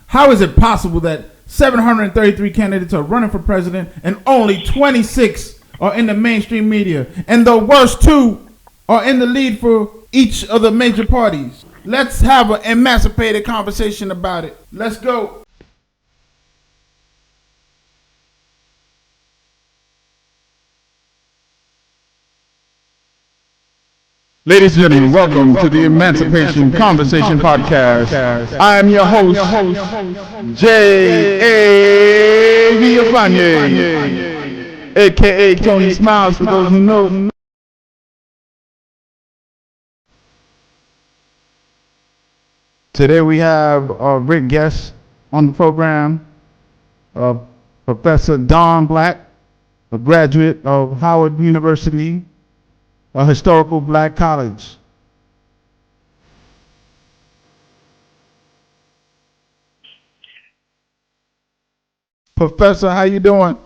How is it possible that 733 candidates are running for president and only 26 are in the mainstream media, and the worst 2 are in the lead for each of the major parties? Let's have an emancipated conversation about it. Let's go. Ladies and gentlemen, welcome to the Emancipation Conversation Podcast. I am your host, J.A Villafañe, a.k.a. Tony Smiles, for those who know. Today we have a great guest on the program, Professor Don Black, a graduate of Howard University, a historical black college. Professor, how you doing?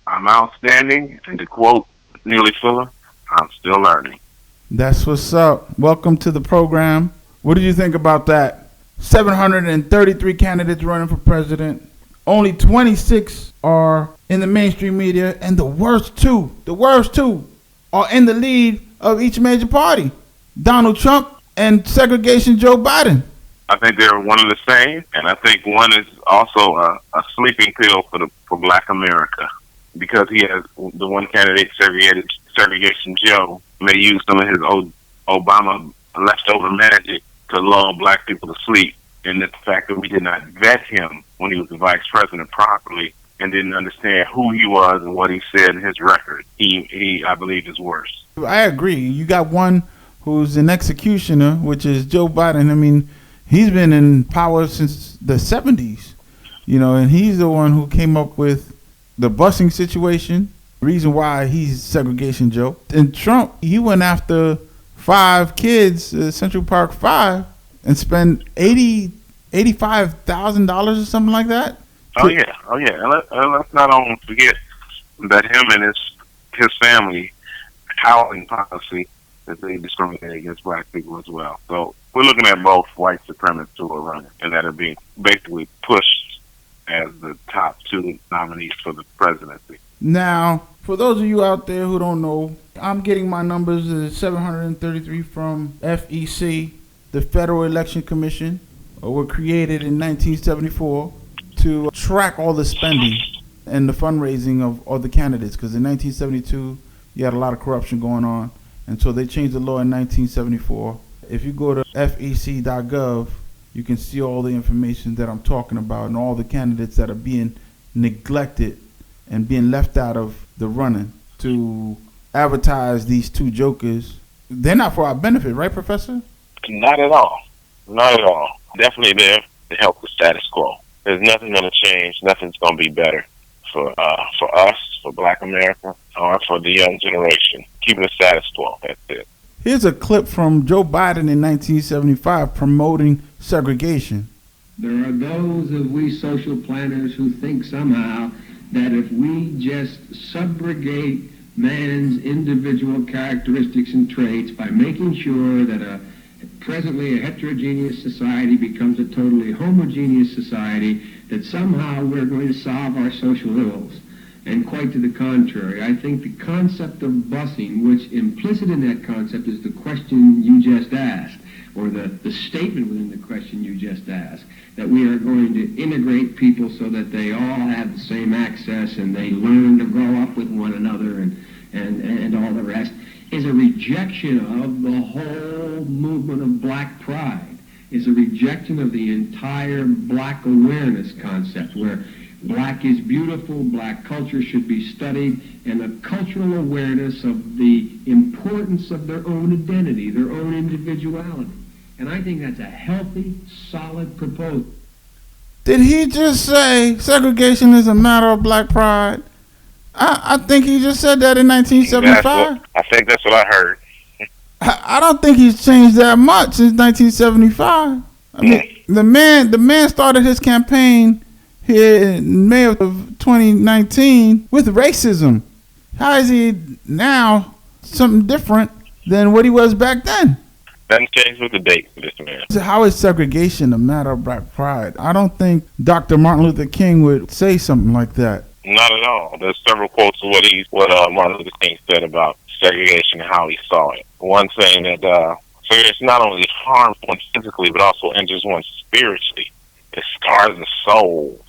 I'm outstanding, and to quote Neely Fuller, I'm still learning. That's what's up. Welcome to the program. What did you think about that? 733 candidates running for president. Only 26 are in the mainstream media, and the worst two are in the lead of each major party. Donald Trump and segregation Joe Biden. I think they're one and the same, and I think one is also a sleeping pill for Black America, because he has the one candidate, segregation Joe, may use some of his old Obama leftover magic to lull Black people to sleep. And the fact that we did not vet him when he was the vice president properly and didn't understand who he was and what he said in his record, he I believe, is worse. I agree. You got one who's an executioner, which is Joe Biden. I mean, he's been in power since the 70s, and he's the one who came up with the busing situation, reason why he's segregation Joe. And Trump, he went after 5 kids, Central Park 5, and spent $85,000 or something like that. Oh yeah. And let's not only forget that him and his family housing policy, that they discriminate against Black people as well. So we're looking at both white supremacists who are running and that are being basically pushed as the top 2 nominees for the presidency. Now, for those of you out there who don't know, I'm getting my numbers as 733 from FEC, the Federal Election Commission. Were created in 1974 to track all the spending and the fundraising of all the candidates, because in 1972 you had a lot of corruption going on, and so they changed the law in 1974. If you go to fec.gov, you can see all the information that I'm talking about and all the candidates that are being neglected and being left out of the running to advertise these 2 jokers. They're not for our benefit, right, Professor? Not at all. Not at all. Definitely there to help the status quo. There's nothing going to change. Nothing's going to be better for us, for Black America, or for the young generation. Keeping the status quo. That's it. Here's a clip from Joe Biden in 1975 promoting segregation. There are those of we social planners who think somehow that if we just subrogate man's individual characteristics and traits by making sure that presently a heterogeneous society becomes a totally homogeneous society, that somehow we're going to solve our social ills. And quite to the contrary. I think the concept of busing, which implicit in that concept is the question you just asked, or the statement within the question you just asked, that we are going to integrate people so that they all have the same access and they learn to grow up with one another and all the rest, is a rejection of the whole movement of Black pride, is a rejection of the entire Black awareness concept, where Black is beautiful, Black culture should be studied, and a cultural awareness of the importance of their own identity, their own individuality. And I think that's a healthy, solid proposal. Did he just say segregation is a matter of Black pride? I think he just said that in 1975. I think that's what I heard. I don't think he's changed that much since 1975. I mean, the man started his campaign here in May of 2019 with racism. How is he now something different than what he was back then? Nothing changed with the date for this man. So how is segregation a matter of black pride? I don't think Dr. Martin Luther King would say something like that. Not at all. There's several quotes of what Martin Luther King said about segregation and how he saw it. One saying that segregation not only harms one physically, but also injures one spiritually. It scars the soul.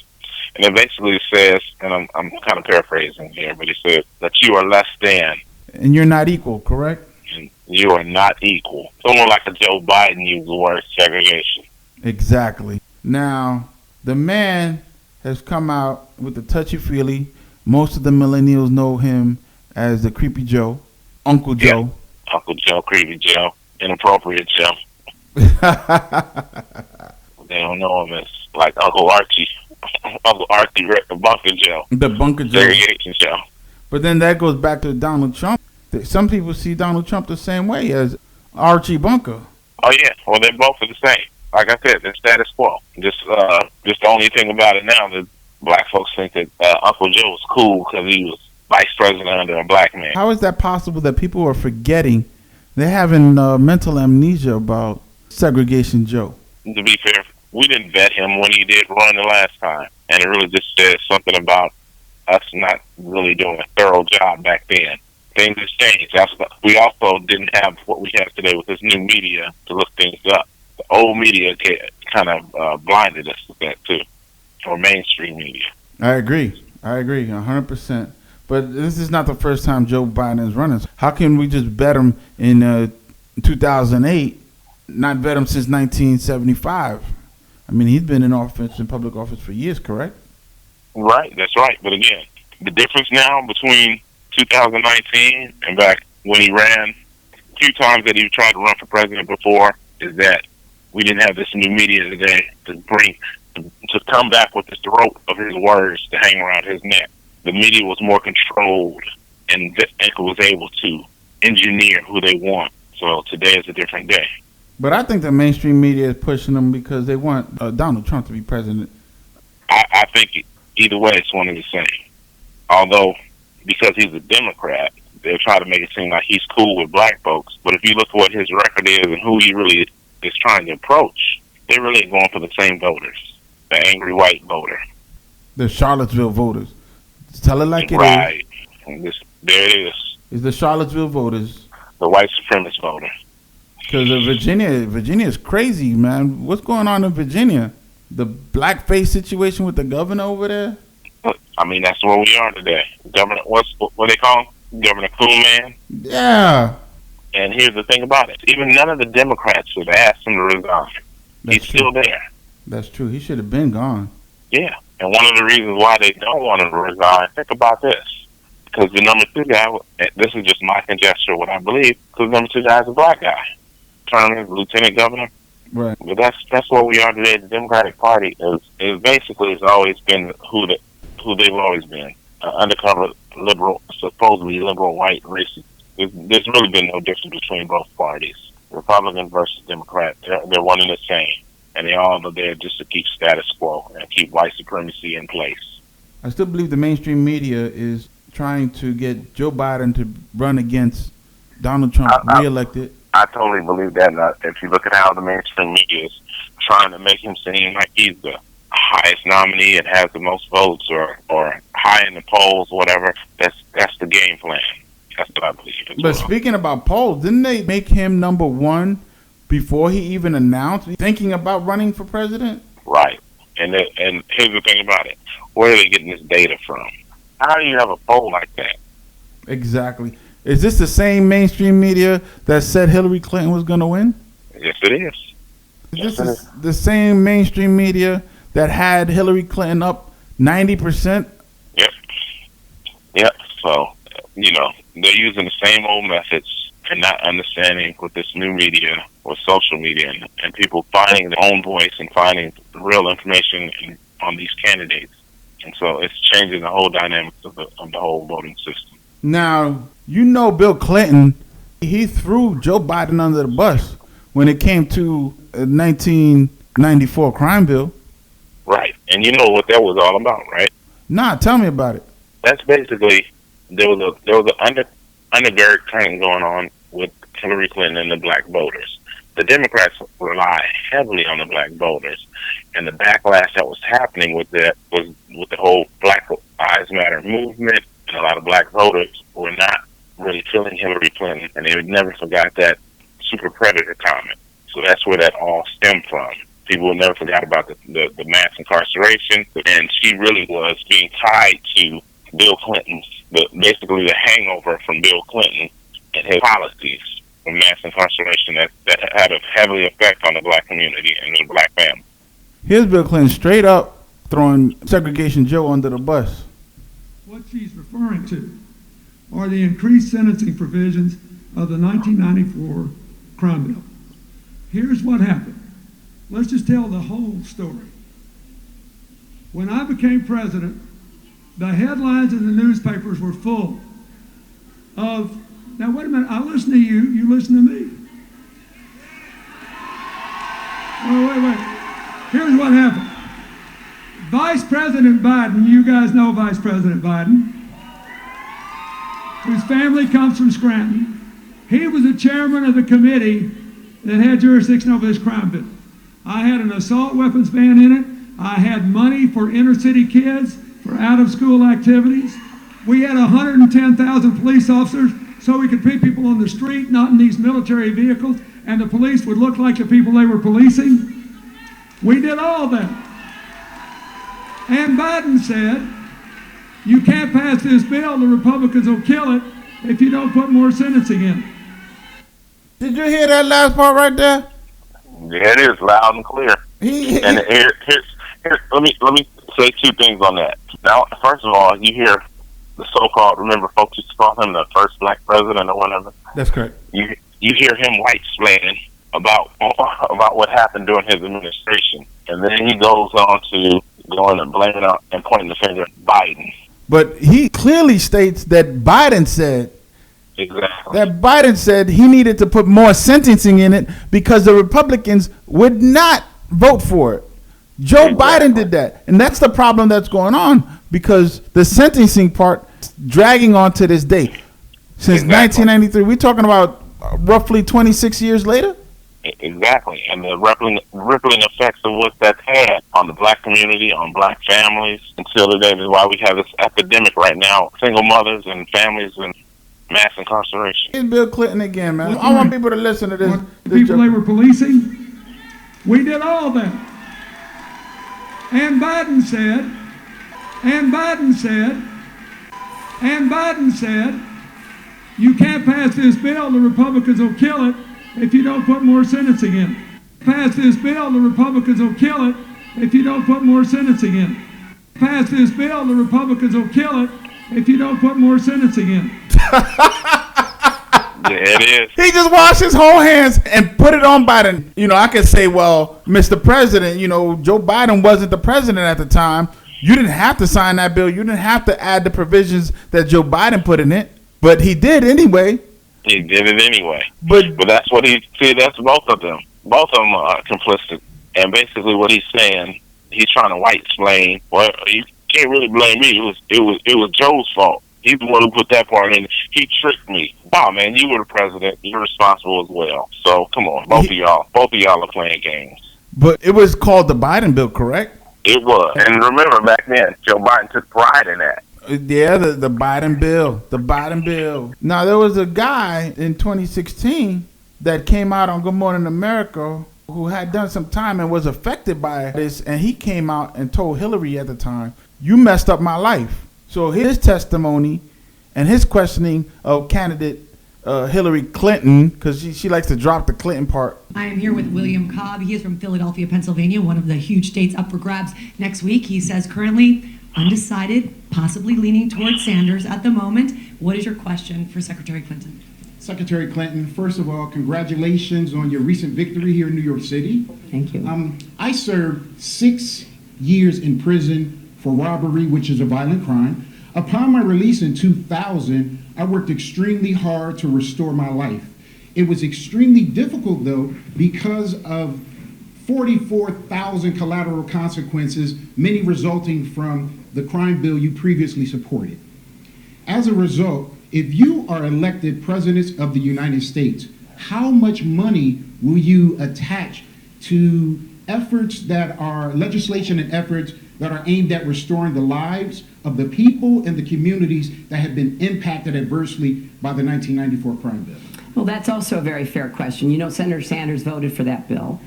And it basically says, and I'm kind of paraphrasing here, but it says that you are less than. And you're not equal, correct? And you are not equal. Someone like a Joe Biden used the word segregation. Exactly. Now, the man has come out with the touchy-feely. Most of the millennials know him as the Creepy Joe, Uncle Joe. Yeah. Uncle Joe, Creepy Joe, Inappropriate Joe. They don't know him as like Uncle Archie. Uncle Archie, the Bunker Joe. The Bunker Joe. Segregation Joe. But then that goes back to Donald Trump. Some people see Donald Trump the same way as Archie Bunker. Oh yeah, well they're both the same. Like I said, they're status quo. Just the only thing about it now that black folks think that Uncle Joe was cool because he was vice president under a black man. How is that possible that people are forgetting? They're having mental amnesia about Segregation Joe. To be fair, we didn't vet him when he did run the last time, and it really just says something about us not really doing a thorough job back then. Things have changed. We also didn't have what we have today with this new media to look things up. The old media kind of blinded us with that too, or mainstream media. I agree 100%. But this is not the first time Joe Biden is running. How can we just bet him in 2008, not bet him since 1975? I mean, he's been in office, in public office for years, correct? Right, that's right. But again, the difference now between 2019 and back when he ran, a few times that he tried to run for president before, is that we didn't have this new media today to come back with the throat of his words to hang around his neck. The media was more controlled and was able to engineer who they want. So today is a different day. But I think the mainstream media is pushing them because they want Donald Trump to be president. I think either way it's one and the same. Although, because he's a Democrat, they'll try to make it seem like he's cool with black folks. But if you look at what his record is and who he really is trying to approach, they're really going for the same voters, the angry white voter. The Charlottesville voters. Tell it like it is. Right. There it is. It's the Charlottesville voters. The white supremacist voter. Because Virginia is crazy, man. What's going on in Virginia? The blackface situation with the governor over there? I mean, that's where we are today. Governor, what they call him? Governor Cool Man? Yeah. And here's the thing about it. Even none of the Democrats have asked him to resign. He's still there. That's true. He should have been gone. Yeah. And one of the reasons why they don't want him to resign, think about this. Because the number two guy, this is just my conjecture, what I believe, because the number two guy is a black guy. Turner, lieutenant governor. Right. But that's where we are today. The Democratic Party is basically has always been who they've always been. Undercover liberal, supposedly liberal white racist. There's really been no difference between both parties. Republican versus Democrat. They're one and the same. And they all are there just to keep status quo and keep white supremacy in place. I still believe the mainstream media is trying to get Joe Biden to run against Donald Trump reelected. I totally believe that. If you look at how the mainstream media is trying to make him seem like he's the highest nominee and has the most votes or high in the polls, whatever, that's the game plan. That's what I believe. But speaking about polls, didn't they make him number one before he even announced thinking about running for president? Right. And here's the thing about it. Where are they getting this data from? How do you have a poll like that? Exactly. Is this the same mainstream media that said Hillary Clinton was going to win? Yes, it is. This is the same mainstream media that had Hillary Clinton up 90%? Yep. So, they're using the same old methods and not understanding with this new media, with social media, and people finding their own voice and finding real information on these candidates. And so it's changing the whole dynamics of the whole voting system. Now, Bill Clinton, he threw Joe Biden under the bus when it came to 1994 crime bill. Right. And you know what that was all about, right? Nah, tell me about it. That's basically, there was an undergird trend going on with Hillary Clinton and the black voters. the Democrats rely heavily on the black voters, and the backlash that was happening with that was with the whole Black Lives Matter movement, and a lot of black voters were not really feeling Hillary Clinton, and they never forgot that super predator comment. So that's where that all stemmed from. People never forgot about the mass incarceration, and she really was being tied to Bill Clinton's, basically the hangover from Bill Clinton and his policies of mass incarceration that had a heavily effect on the black community and the black family. Here's Bill Clinton straight up throwing Segregation Joe under the bus. What she's referring to are the increased sentencing provisions of the 1994 crime bill. Here's what happened. Let's just tell the whole story. When I became president, the headlines in the newspapers were full of, now wait a minute, I listen to you, you listen to me. Oh, wait. Here's what happened. Vice President Biden, you guys know Vice President Biden, whose family comes from Scranton. He was the chairman of the committee that had jurisdiction over this crime bill. I had an assault weapons ban in it. I had money for inner city kids for out-of-school activities. We had 110,000 police officers so we could put people on the street, not in these military vehicles, and the police would look like the people they were policing. We did all that. And Biden said, you can't pass this bill, the Republicans will kill it if you don't put more sentencing in. Did you hear that last part right there? Yeah, it is loud and clear. And let me say two things on that. Now, first of all, you hear the so-called, remember folks used to call him the first black president or whatever? That's correct. You hear him white-splaining about what happened during his administration. And then he goes on to going and blaming out and pointing the finger at Biden. But he clearly states that Biden said, exactly, that Biden said he needed to put more sentencing in it because the Republicans would not vote for it. Joe Biden did that. And that's the problem that's going on, because the sentencing part is dragging on to this day. Since 1993, we're talking about roughly 26 years later? Exactly. And the rippling effects of what that's had on the black community, on black families, until today is why we have this epidemic right now, single mothers and families and mass incarceration. Here's Bill Clinton again, man. I want people to listen to this. The people they were policing, we did all that. And Biden said, you can't pass this bill, the Republicans will kill it if you don't put more sentencing in. Pass this bill, the Republicans will kill it if you don't put more sentencing in. Pass this bill, the Republicans will kill it if you don't put more sentencing in. Yeah, it is. He just washed his whole hands and put it on Biden. You know, I could say, well, Mr. President, you know, Joe Biden wasn't the president at the time. You didn't have to sign that bill. You didn't have to add the provisions that Joe Biden put in it. But he did anyway. He did it anyway. But that's what that's both of them. Both of them are complicit. And basically what he's saying, he's trying to white explain, well, you can't really blame me. It was Joe's fault. He's the one who put that part in. He tricked me. Wow, man, you were the president. You're responsible as well. So come on, both of y'all are playing games. But it was called the Biden bill, correct? It was. And remember back then, Joe Biden took pride in that. Yeah, the Biden bill. The Biden bill. Now, there was a guy in 2016 that came out on Good Morning America who had done some time and was affected by this, and he came out and told Hillary at the time, you messed up my life. So his testimony and his questioning of candidate Hillary Clinton, because she likes to drop the Clinton part. I am here with William Cobb. He is from Philadelphia, Pennsylvania, one of the huge states up for grabs next week. He says currently undecided, possibly leaning towards Sanders at the moment. What is your question for Secretary Clinton? Secretary Clinton, first of all, congratulations on your recent victory here in New York City. Thank you. I served 6 years in prison for robbery, which is a violent crime. Upon my release in 2000, I worked extremely hard to restore my life. It was extremely difficult, though, because of 44,000 collateral consequences, many resulting from the crime bill you previously supported. As a result, if you are elected President of the United States, how much money will you attach to efforts that are legislation and efforts that are aimed at restoring the lives of the people and the communities that have been impacted adversely by the 1994 crime bill? Well, that's also a very fair question. You know, Senator Sanders voted for that bill.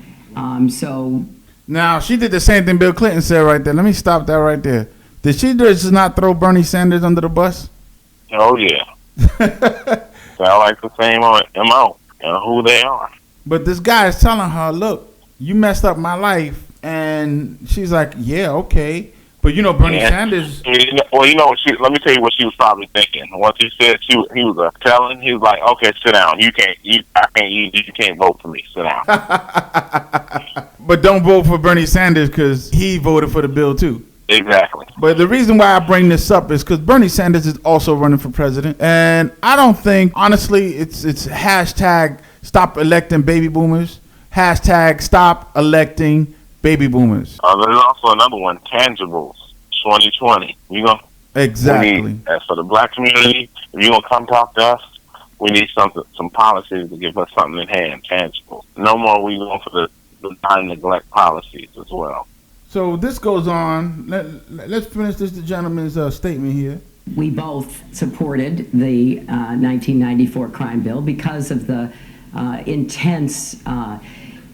Now, she did the same thing Bill Clinton said right there. Let me stop that right there. Did she just not throw Bernie Sanders under the bus? Oh, yeah. Sound like the same MO and who they are. But this guy is telling her, look, you messed up my life. And she's like, yeah, okay. But you know, Bernie Sanders. Well, you know, let me tell you what she was probably thinking. Once he said he was a felon, he was like, okay, sit down. You can't vote for me. Sit down. But don't vote for Bernie Sanders because he voted for the bill too. Exactly. But the reason why I bring this up is because Bernie Sanders is also running for president. And I don't think, honestly, it's hashtag stop electing baby boomers. Hashtag stop electing baby boomers. There's also another one, tangibles, 2020. Exactly. As for the black community, if you're going to come talk to us, we need some policies to give us something in hand, tangible. No more we going for the non-neglect policies as well. So this goes on. Let's finish the gentleman's statement here. We both supported the 1994 crime bill because of the intense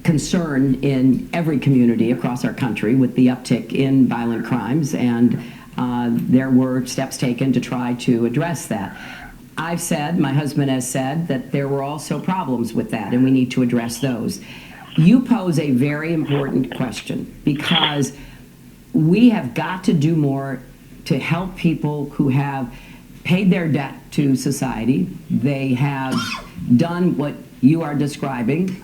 concern in every community across our country with the uptick in violent crimes, and there were steps taken to try to address that. I've said, my husband has said, that there were also problems with that, and we need to address those. You pose a very important question, because we have got to do more to help people who have paid their debt to society. They have done what you are describing,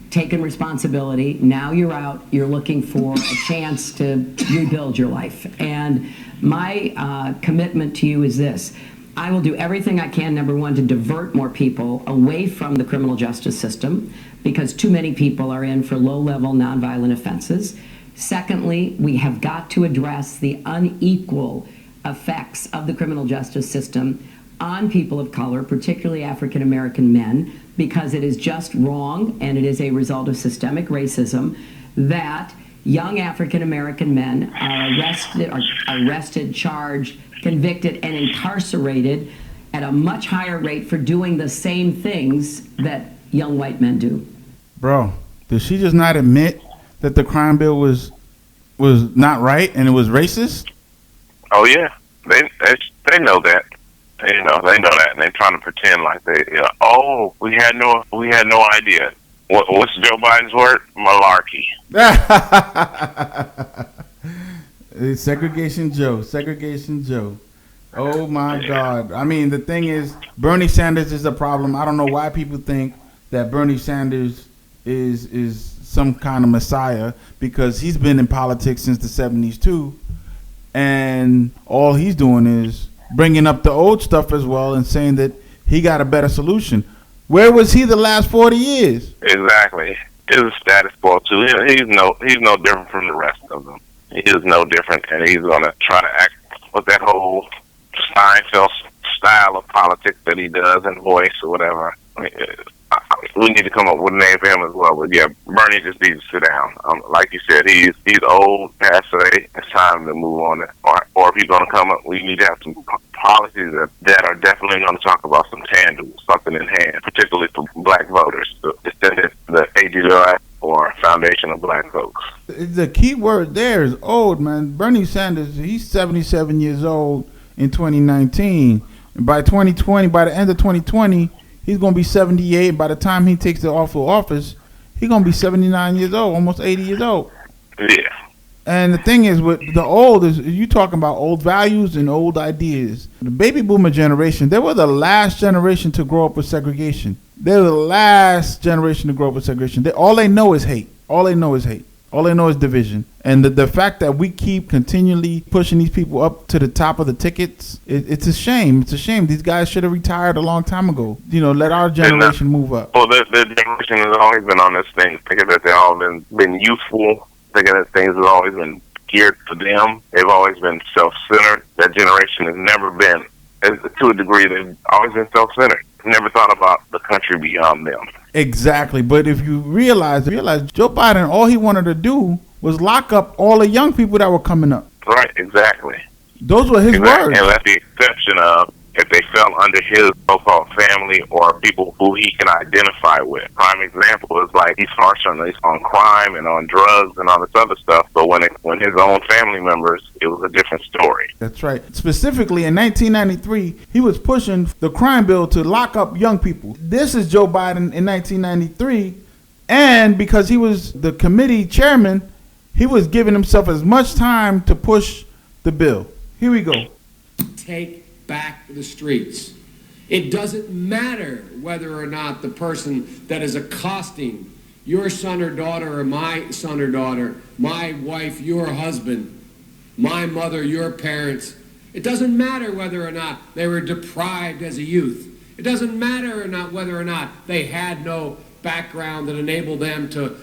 taken responsibility. Now you're out, you're looking for a chance to rebuild your life. And my commitment to you is this. I will do everything I can, number one, to divert more people away from the criminal justice system, because too many people are in for low-level nonviolent offenses. Secondly, we have got to address the unequal effects of the criminal justice system on people of color, particularly African American men, because it is just wrong, and it is a result of systemic racism, that young African American men are arrested, charged, convicted, and incarcerated at a much higher rate for doing the same things that young white men do. Bro, did she just not admit that the crime bill was not right and it was racist? Oh yeah, they know that. They know that, and they're trying to pretend like we had no idea. What's Joe Biden's word? Malarkey. Segregation Joe. Oh my God. I mean, the thing is, Bernie Sanders is a problem. I don't know why people think that Bernie Sanders is some kind of messiah, because he's been in politics since the 70s too, and all he's doing is bringing up the old stuff as well and saying that he got a better solution. Where was he the last 40 years? Exactly. It's a status quo too. He's no different from the rest of them. He is no different, and he's going to try to act with that whole Seinfeld style of politics that he does and voice or whatever. We need to come up with a name for him as well. But yeah, Bernie just needs to sit down. Like you said, he's old, passe. It's time to move on. Or if he's going to come up, we need to have some policies that are definitely going to talk about some tangible, something in hand, particularly for black voters, the AGI or Foundation of Black Folks. The key word there is old, man. Bernie Sanders, he's 77 years old in 2019. And by 2020, by the end of 2020, he's going to be 78. By the time he takes the oath of office, he's going to be 79 years old, almost 80 years old. Yeah. And the thing is, with the old, is you talking about old values and old ideas. The baby boomer generation, they were the last generation to grow up with segregation. They're the last generation to grow up with segregation. All they know is hate. All they know is hate. All they know is division. And the fact that we keep continually pushing these people up to the top of the tickets, it's a shame. It's a shame. These guys should have retired a long time ago. You know, let our generation move up. Well, the generation has always been on this thing, thinking that they've all been youthful, thinking that things have always been geared for them. They've always been self-centered. That generation has never been, to a degree, they've always been self-centered. Never thought about the country beyond them. Exactly. But if you realize Joe Biden, all he wanted to do was lock up all the young people that were coming up. Right, exactly. Those were his words. And that's the exception of if they fell under his so-called family or people who he can identify with. Prime example is like he's harsh on crime and on drugs and all this other stuff, but when his own family members, it was a different story. That's right. Specifically in 1993, he was pushing the crime bill to lock up young people. This is Joe Biden in 1993, and because he was the committee chairman, he was giving himself as much time to push the bill. Here we go. Take back the streets. It doesn't matter whether or not the person that is accosting your son or daughter or my son or daughter, my wife, your husband, my mother, your parents. It doesn't matter whether or not they were deprived as a youth. It doesn't matter or not whether or not they had no background that enabled them to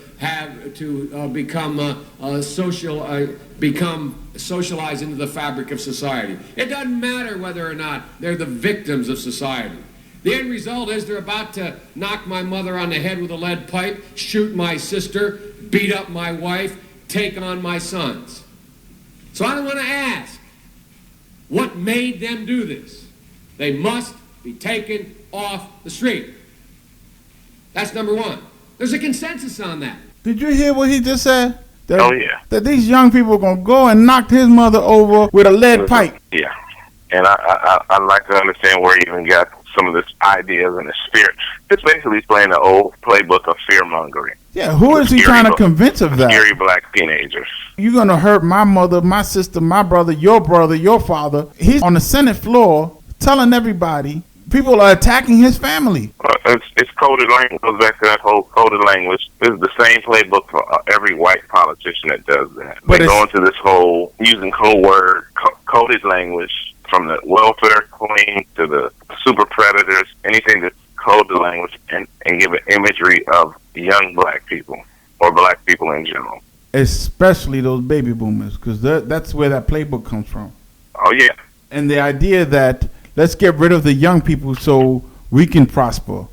become socialized into the fabric of society. It doesn't matter whether or not they're the victims of society. The end result is they're about to knock my mother on the head with a lead pipe, shoot my sister, beat up my wife, take on my sons. So I want to ask, what made them do this? They must be taken off the street. That's number one. There's a consensus on that. Did you hear what he just said? That these young people are going to go and knock his mother over with a lead pipe. Yeah. And I'd like to understand where he even got some of this ideas and the spirit. It's basically playing the old playbook of fear-mongering. Yeah, who is he trying to convince of that? Scary black teenagers. You're going to hurt my mother, my sister, my brother, your father. He's on the Senate floor telling everybody people are attacking his family. It's coded language. It goes back to that whole coded language. This is the same playbook for every white politician that does that. They go into this whole using coded language, from the welfare queen to the super predators, anything that's coded language, and give an imagery of young black people or black people in general. Especially those baby boomers, because that's where that playbook comes from. Oh, yeah. And the idea that let's get rid of the young people so we can prosper,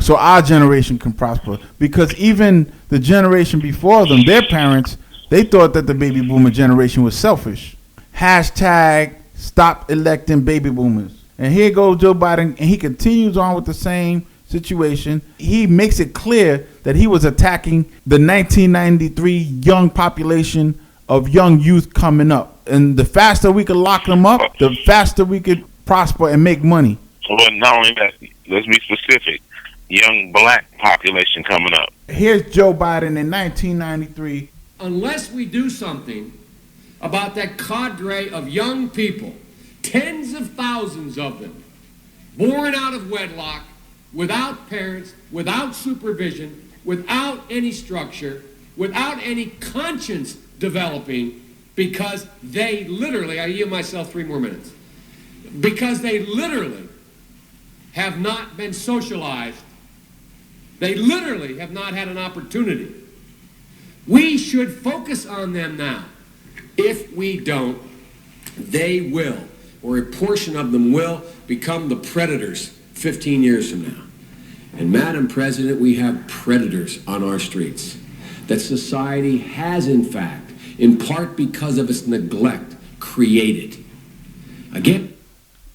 so our generation can prosper. Because even the generation before them, their parents, they thought that the baby boomer generation was selfish. Hashtag stop electing baby boomers. And here goes Joe Biden, and he continues on with the same situation. He makes it clear that he was attacking the 1993 young population of young youth coming up. And the faster we could lock them up, the faster we could prosper and make money. Well, not only that, let's be specific. Young black population coming up. Here's Joe Biden in 1993. Unless we do something about that cadre of young people, tens of thousands of them, born out of wedlock, without parents, without supervision, without any structure, without any conscience developing, because they literally, I yield myself 3 more minutes, because they literally have not been socialized. They literally have not had an opportunity. We should focus on them now. If we don't, they will, or a portion of them will, become the predators 15 years from now. And Madam President, we have predators on our streets that society has, in fact, in part because of its neglect, created. Again.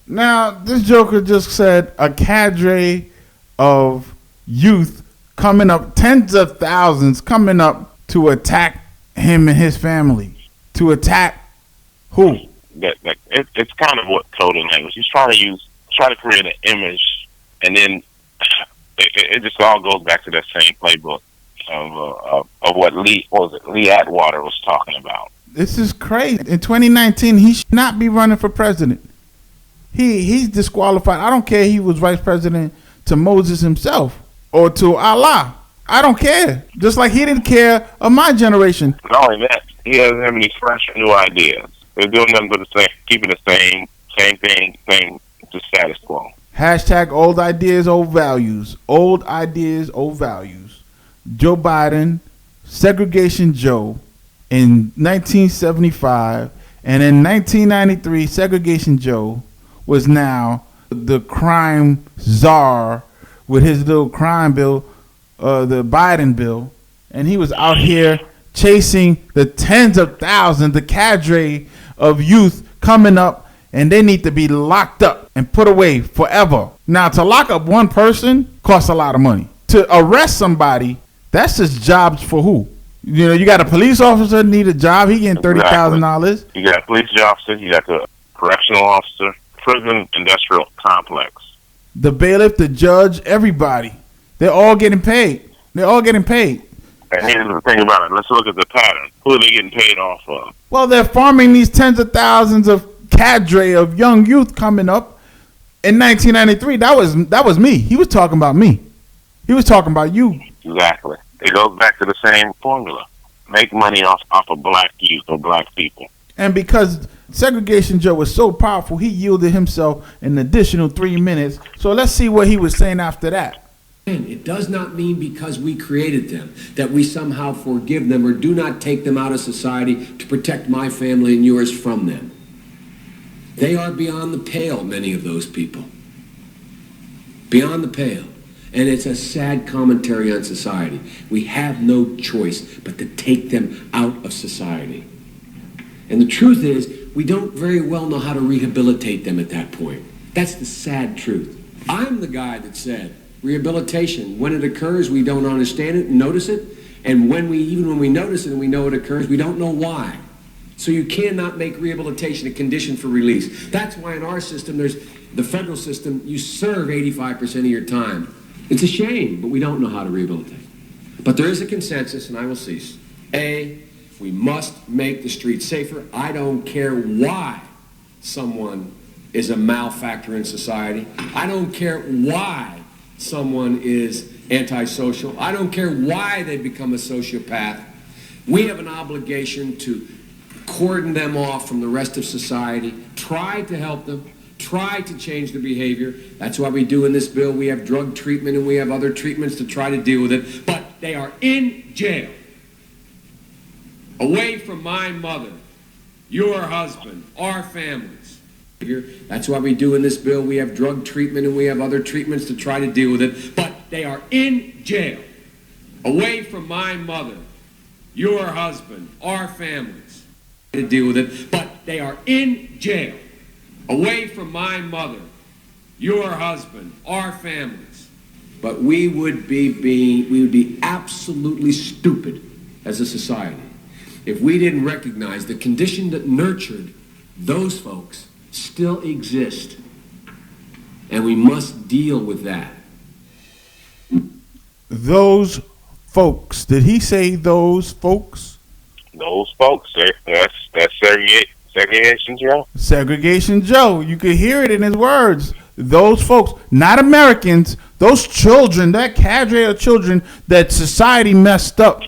Now, this joker just said a cadre of youth coming up, tens of thousands coming up to attack him and his family. To attack who? It's kind of what coded language. He's trying to create an image, and then it just all goes back to that same playbook of what Lee Atwater was talking about. This is crazy. In 2019, he should not be running for president. He's disqualified. I don't care he was vice president to Moses himself or to Allah. I don't care. Just like he didn't care of my generation. Not only that, he doesn't have any fresh new ideas. They're doing nothing but keeping the same thing, the status quo. Hashtag old ideas, old values. Old ideas, old values. Joe Biden, Segregation Joe in 1975, and in 1993, Segregation Joe was now the crime czar with his little crime bill the Biden bill, and he was out here chasing the tens of thousands, the cadre of youth coming up, and they need to be locked up and put away forever. Now, to lock up one person costs a lot of money. To arrest somebody, that's just jobs for who? You know, you got a police officer need a job, he getting $30,000. You got a police officer, you got the correctional officer, prison industrial complex. The bailiff, the judge, everybody. They're all getting paid. They're all getting paid. And here's the thing about it. Let's look at the pattern. Who are they getting paid off of? Well, they're farming these tens of thousands of cadre of young youth coming up. In 1993, that was me. He was talking about me. He was talking about you. Exactly. It goes back to the same formula. Make money off of black youth or black people. And because Segregation Joe was so powerful, he yielded himself an additional 3 minutes. So let's see what he was saying after that. It does not mean because we created them that we somehow forgive them or do not take them out of society to protect my family and yours from them. They are beyond the pale, many of those people. Beyond the pale. And it's a sad commentary on society. We have no choice but to take them out of society. And the truth is, we don't very well know how to rehabilitate them at that point. That's the sad truth. I'm the guy that said, rehabilitation, when it occurs, we don't understand it and notice it. And even when we notice it and we know it occurs, we don't know why. So you cannot make rehabilitation a condition for release. That's why in our system, there's the federal system, you serve 85% of your time. It's a shame, but we don't know how to rehabilitate. But there is a consensus, and I will cease. A, we must make the streets safer. I don't care why someone is a malefactor in society. I don't care why someone is antisocial. I don't care why they become a sociopath. We have an obligation to cordon them off from the rest of society, try to help them, try to change their behavior. That's why we do in this bill. We have drug treatment and we have other treatments to try to deal with it. But they are in jail, away from my mother, your husband, our families. That's why we do in this bill. We have drug treatment and we have other treatments to try to deal with it. But they are in jail, away from my mother, your husband, our families. To deal with it. But they are in jail, away from my mother, your husband, our families. But we would be absolutely stupid as a society if we didn't recognize the condition that nurtured those folks still exist. And we must deal with that. Those folks. Did he say those folks? Those folks, that's Segregation Joe. Segregation Joe. You could hear it in his words. Those folks, not Americans, those children, that cadre of children that society messed up.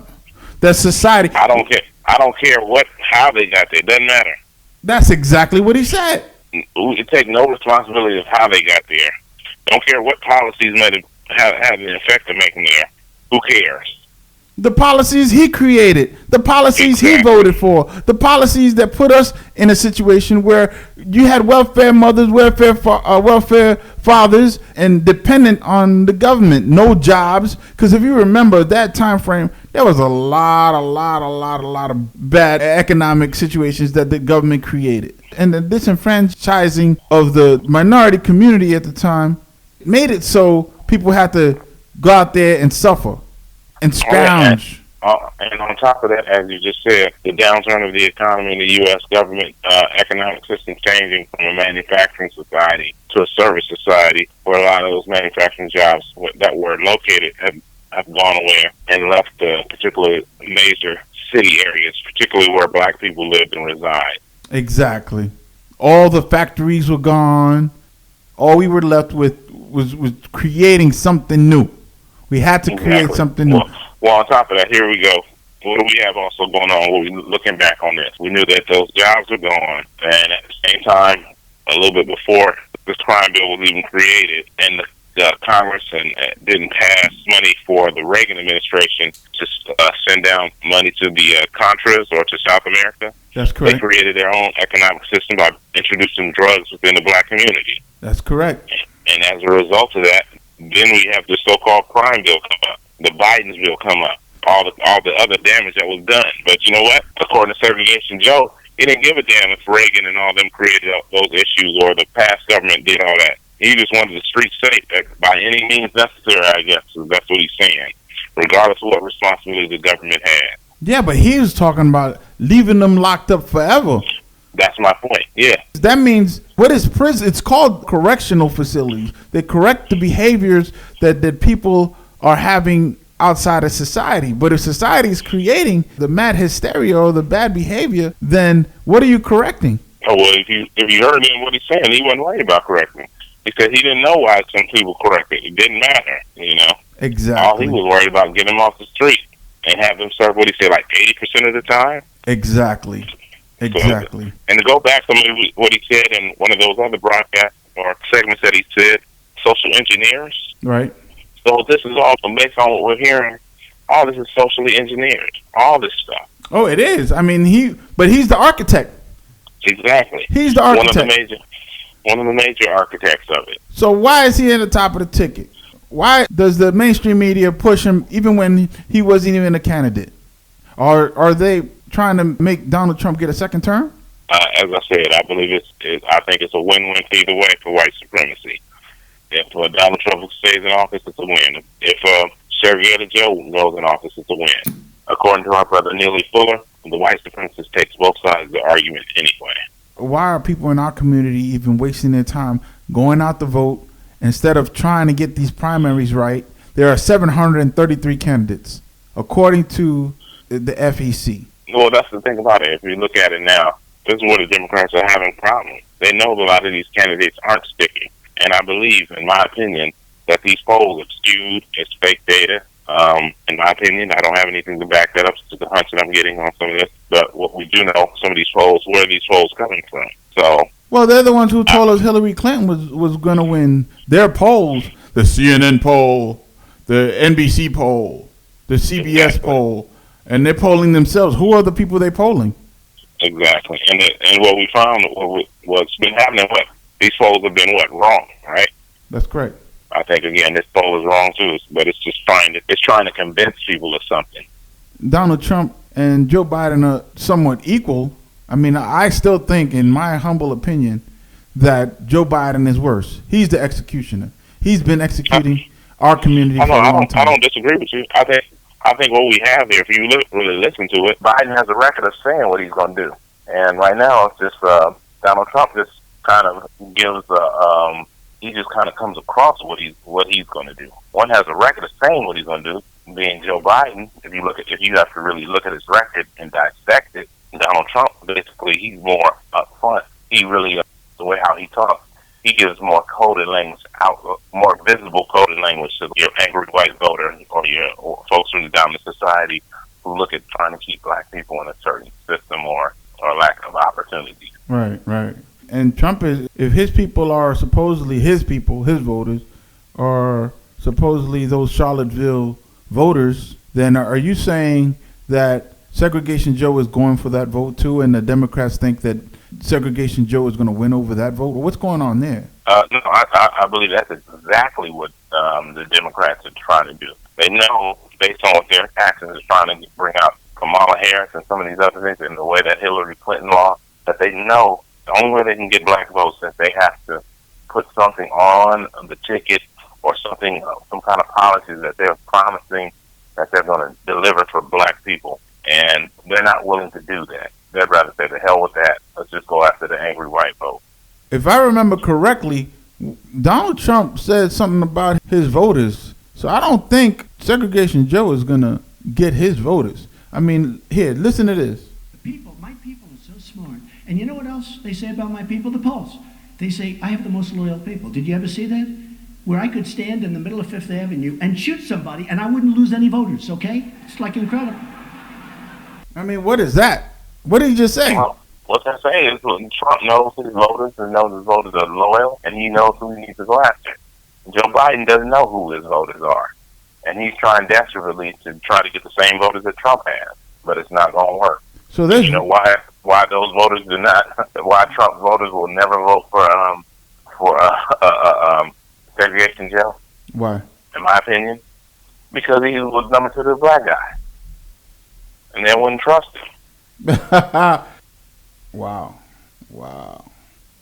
That society. I don't care how they got there. It doesn't matter. That's exactly what he said. You take no responsibility of how they got there. Don't care what policies might have had an effect of making there. Who cares? The policies he created, the policies he voted for, the policies that put us in a situation where you had welfare mothers, welfare fathers, and dependent on the government, no jobs. Because if you remember that time frame, there was a lot of bad economic situations that the government created. And the disenfranchising of the minority community at the time made it so people had to go out there and suffer. And scrounge. And on top of that, as you just said, the downturn of the economy in the U.S. government, economic system changing from a manufacturing society to a service society, where a lot of those manufacturing jobs that were located have gone away and left particularly major city areas, particularly where black people lived and reside. Exactly. All the factories were gone. All we were left with was creating something new. We had to create something new. Well, on top of that, here we go. What do we have also going on? Looking back on this, we knew that those jobs were gone, and at the same time, a little bit before this crime bill was even created, and the Congress didn't pass money for the Reagan administration to send down money to the Contras or to South America. That's correct. They created their own economic system by introducing drugs within the black community. That's correct. And as a result of that, then we have the so-called crime bill come up. the Biden's bill come up, all the other damage that was done. But you know what? According to Segregation Joe, he didn't give a damn if Reagan and all them created those issues or the past government did all that. He just wanted the streets safe by any means necessary, I guess. So that's what he's saying, regardless of what responsibility the government had. Yeah, but he was talking about leaving them locked up forever. That's my point, yeah. That means, what is prison? It's called correctional facilities. They correct the behaviors that people are having outside of society. But if society is creating the mad hysteria or the bad behavior, then what are you correcting? Oh, well, if you heard him what he's saying, he wasn't worried about correcting. Because he didn't know why some people corrected. It didn't matter, you know. Exactly. All he was worried about getting them off the street and have them serve, what he said, like 80% of the time. Exactly. Exactly. So, and to go back to what he said in one of those other broadcasts or segments that he said, social engineers. Right. So this is all based on what we're hearing. All this is socially engineered. All this stuff. Oh, it is. I mean, he's the architect. Exactly. He's the architect. One of the major architects of it. So why is he at the top of the ticket? Why does the mainstream media push him even when he wasn't even a candidate? Are they trying to make Donald Trump get a second term? As I said, I believe I think it's a win-win either way for white supremacy. If Donald Trump stays in office, it's a win. If Segregated Joe goes in office, it's a win. According to our brother Neely Fuller, the white supremacist takes both sides of the argument anyway. Why are people in our community even wasting their time going out to vote instead of trying to get these primaries right? There are 733 candidates, according to the FEC. Well, that's the thing about it. If you look at it now, this is where the Democrats are having problems. They know a lot of these candidates aren't sticking. And I believe, in my opinion, that these polls are skewed. It's fake data. In my opinion, I don't have anything to back that up. It's just a hunch that I'm getting on some of this. But what we do know, some of these polls, where are these polls coming from? So, well, they're the ones who told us Hillary Clinton was going to win. Their polls, the CNN poll, the NBC poll, the CBS poll, and they're polling themselves. Who are the people they're polling? Exactly. And what we found, what's been happening, these polls have been wrong, right? That's correct. I think, again, this poll is wrong too, but it's just trying to convince people of something. Donald Trump and Joe Biden are somewhat equal. I mean, I still think, in my humble opinion, that Joe Biden is worse. He's the executioner. He's been executing our community for a long time. I don't disagree with you. I think what we have here, if you really listen to it, Biden has a record of saying what he's going to do. And right now, it's just Donald Trump just kind of gives he just kind of comes across what he's going to do. One has a record of saying what he's going to do, being Joe Biden. If you have to really look at his record and dissect it, Donald Trump, basically, he's more upfront. He really, the way how he talks, he gives more coded language out, more visible coded language to your angry white voter or folks from down in society who look at trying to keep black people in a certain system or lack of opportunity. Right. And Trump is, if his people are supposedly his people, his voters, are supposedly those Charlottesville voters, then are you saying that Segregation Joe is going for that vote too, and the Democrats think that Segregation Joe is going to win over that vote? What's going on there? No, I believe that's exactly what the Democrats are trying to do. They know, based on what their actions is trying to bring out Kamala Harris and some of these other things, and the way that Hillary Clinton lost, that they know the only way they can get black votes is they have to put something on the ticket or something, some kind of policies that they're promising that they're going to deliver for black people. And they're not willing to do that. They'd rather say, the hell with that. Let's just go after the angry white vote. If I remember correctly, Donald Trump said something about his voters. So I don't think Segregation Joe is going to get his voters. I mean, here, listen to this. My people are so smart. And you know what else they say about my people? The polls. They say, I have the most loyal people. Did you ever see that? Where I could stand in the middle of Fifth Avenue and shoot somebody and I wouldn't lose any voters, okay? It's like incredible. I mean, what is that? What did he just say? Well, what I say is Trump knows his voters and knows his voters are loyal, and he knows who he needs to go after. Joe Biden doesn't know who his voters are, and he's trying desperately to try to get the same voters that Trump has, but it's not going to work. So there's, you know why those voters do not, why Trump voters will never vote for Segregation Joe? Why? In my opinion, Because he was number two to the black guy. And they wouldn't trust him. Wow. Wow.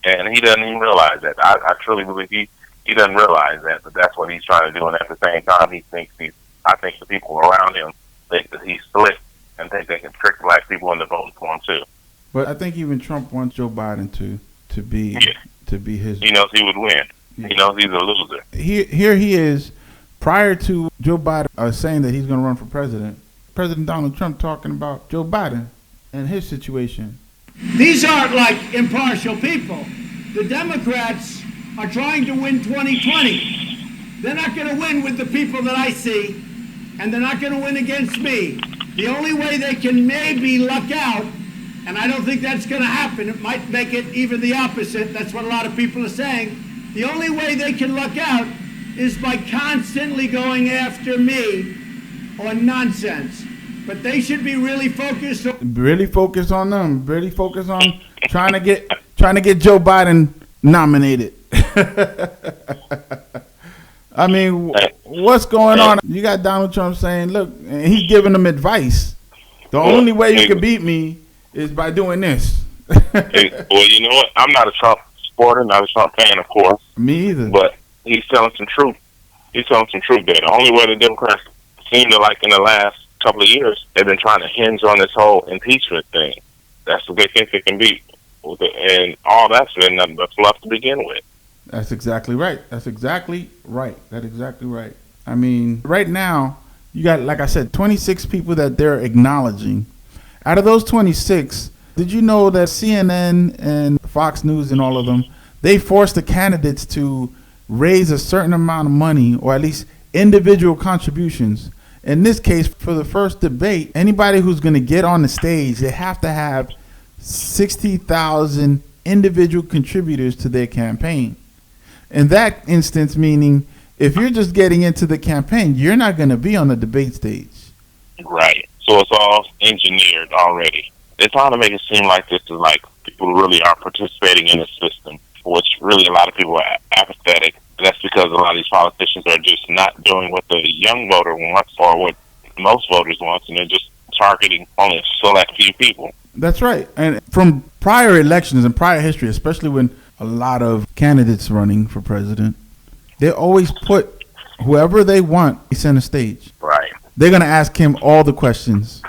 And he doesn't even realize that. I truly believe he doesn't realize that, but that's what he's trying to do. And at the same time, I think the people around him think that he's slick and think they can trick black people into voting for him too. But I think even Trump wants Joe Biden to be his. He knows he would win. Yeah. He knows he's a loser. Here he is, prior to Joe Biden saying that he's going to run for president. President Donald Trump talking about Joe Biden and his situation. These aren't like impartial people. The Democrats are trying to win 2020. They're not going to win with the people that I see, and they're not going to win against me. The only way they can maybe luck out, and I don't think that's going to happen, it might make it even the opposite, that's what a lot of people are saying, the only way they can luck out is by constantly going after me on nonsense. But they should be really focused on... Really focus on them. Really focus on trying to get Joe Biden nominated. I mean, what's going on? You got Donald Trump saying, look, and he's giving them advice. The only way you can beat me is by doing this. Well, you know what? I'm not a Trump supporter, not a Trump fan, of course. Me either. But he's telling some truth. He's telling some truth there. The only way the Democrats seem to, like in the last couple of years, they've been trying to hinge on this whole impeachment thing. That's what they think they can beat. And all that's been nothing but fluff to begin with. That's exactly right. That's exactly right. I mean, right now, you got, like I said, 26 people that they're acknowledging. Out of those 26, did you know that CNN and Fox News and all of them, they forced the candidates to raise a certain amount of money, or at least individual contributions. In this case, for the first debate, anybody who's going to get on the stage, they have to have 60,000 individual contributors to their campaign. In that instance, meaning if you're just getting into the campaign, you're not going to be on the debate stage. Right. So it's all engineered already. They're trying to make it seem like this is like people really are participating in the system, which really a lot of people are apathetic. That's because a lot of these politicians are just not doing what the young voter wants or what most voters want, and they're just targeting only a select few people. That's right. And from prior elections and prior history, especially when a lot of candidates running for president, they always put whoever they want center stage. Right. They're going to ask him all the questions.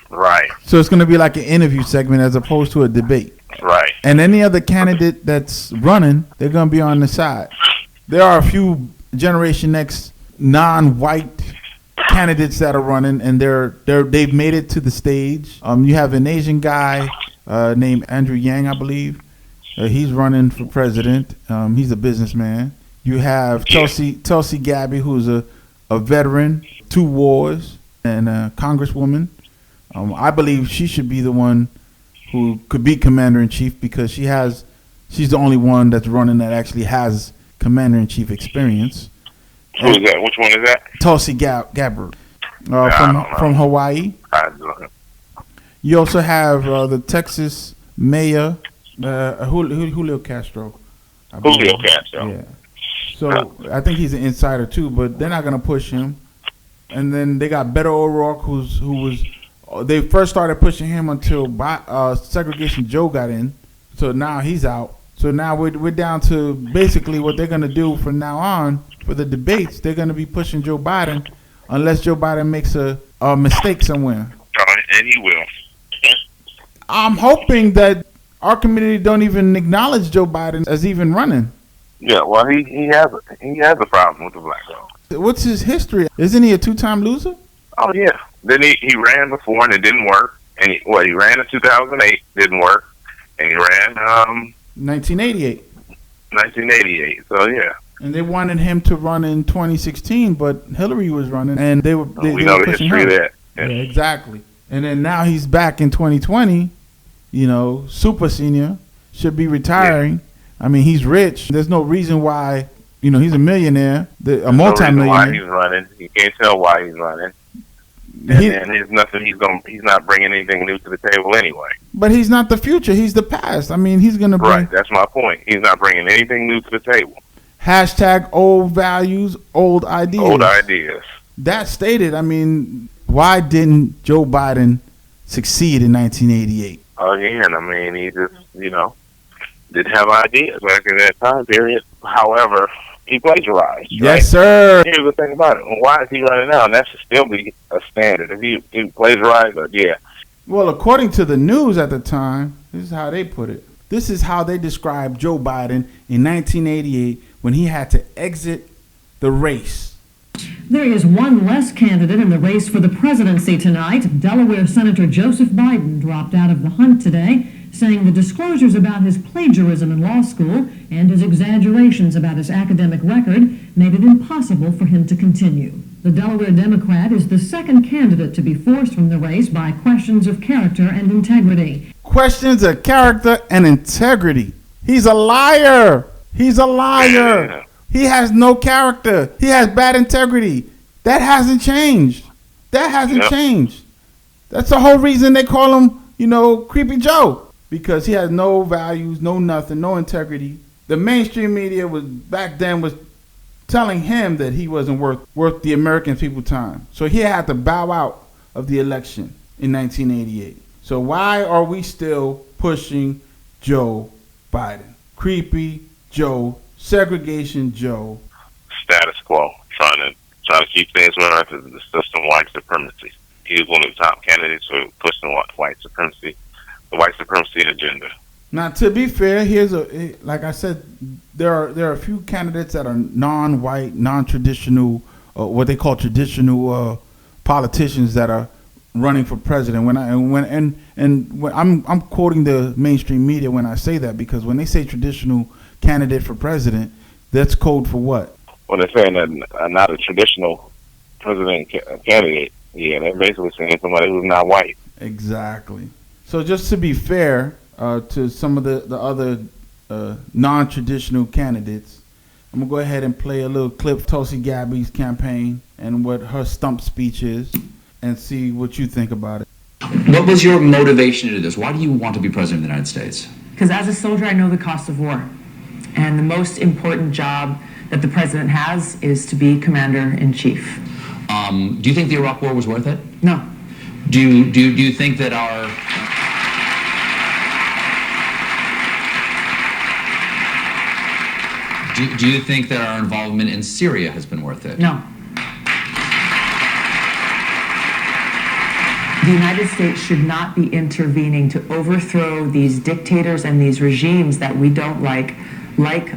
Right. So it's going to be like an interview segment as opposed to a debate. Right. And any other candidate that's running, they're going to be on the side. There are a few Generation X non-white candidates that are running, and they've made it to the stage. You have an Asian guy named Andrew Yang, I believe. He's running for president. He's a businessman. You have Tulsi Gabbard, who's a veteran, 2 wars, and a congresswoman. I believe she should be the one who could be commander-in-chief because she's the only one that's running that actually has commander-in-chief experience. Who is that? Which one is that? Tulsi Gabbard from Hawaii. You also have the Texas mayor, Julio Castro. Julio Castro. Yeah. So I think he's an insider too, but they're not going to push him. And then they got Beto O'Rourke, who was. They first started pushing him until Segregation Joe got in. So now he's out. So now we're down to basically what they're going to do from now on for the debates. They're going to be pushing Joe Biden unless Joe Biden makes a mistake somewhere. And he will. I'm hoping that our community don't even acknowledge Joe Biden as even running. Yeah, well, he has a problem with the black vote. What's his history? Isn't he a 2-time loser? Oh, yeah. Then he ran before and it didn't work. And he ran in 2008, didn't work. And he ran 1988. 1988. So yeah. And they wanted him to run in 2016, but Hillary was running, and they were we know the history of that. Yeah, exactly. And then now he's back in 2020. You know, super senior, should be retiring. Yeah. I mean, he's rich. There's no reason why. You know, he's a millionaire, a multi-millionaire. Why he's running? You can't tell why he's running. And there's nothing he's not bringing anything new to the table anyway. But he's not the future. He's the past. I mean, he's going to bring... Right, that's my point. He's not bringing anything new to the table. # old values, old ideas. Old ideas. that stated, I mean, why didn't Joe Biden succeed in 1988? Again, I mean, he just, didn't have ideas back in that time period. However, he plagiarized. Yes, right? sir. Here's the thing about it. Why is he running now? And that should still be a standard. If he plagiarized, yeah. Well, according to the news at the time, this is how they put it. This is how they described Joe Biden in 1988 when he had to exit the race. There is one less candidate in the race for the presidency tonight. Delaware Senator Joseph Biden dropped out of the hunt today, saying the disclosures about his plagiarism in law school and his exaggerations about his academic record made it impossible for him to continue. The Delaware Democrat is the second candidate to be forced from the race by questions of character and integrity. Questions of character and integrity. He's a liar. He's a liar. He has no character. He has bad integrity. That hasn't changed. That hasn't changed. That's the whole reason they call him, Creepy Joe. Because he has no values, no nothing, no integrity. The mainstream media was telling him that he wasn't worth the American people's time. So he had to bow out of the election in 1988. So why are we still pushing Joe Biden? Creepy Joe, segregation Joe. Status quo, trying to keep things running to the system white supremacy. He was one of the top candidates for pushing white supremacy, the white supremacy agenda. Now, to be fair, like I said, there are a few candidates that are non-white, non-traditional, what they call traditional politicians that are running for president. I'm quoting the mainstream media when I say that, because when they say traditional candidate for president, that's code for what? Well, they're saying that not a traditional president candidate. Yeah, they're basically saying somebody who's not white. Exactly. So just to be fair to some of the other non-traditional candidates, I'm going to go ahead and play a little clip of Tulsi Gabbard's campaign and what her stump speech is and see what you think about it. What was your motivation to do this? Why do you want to be president of the United States? Because as a soldier, I know the cost of war. And the most important job that the president has is to be commander-in-chief. Do you think the Iraq War was worth it? No. Do you think that our... Do you think that our involvement in Syria has been worth it? No. The United States should not be intervening to overthrow these dictators and these regimes that we don't like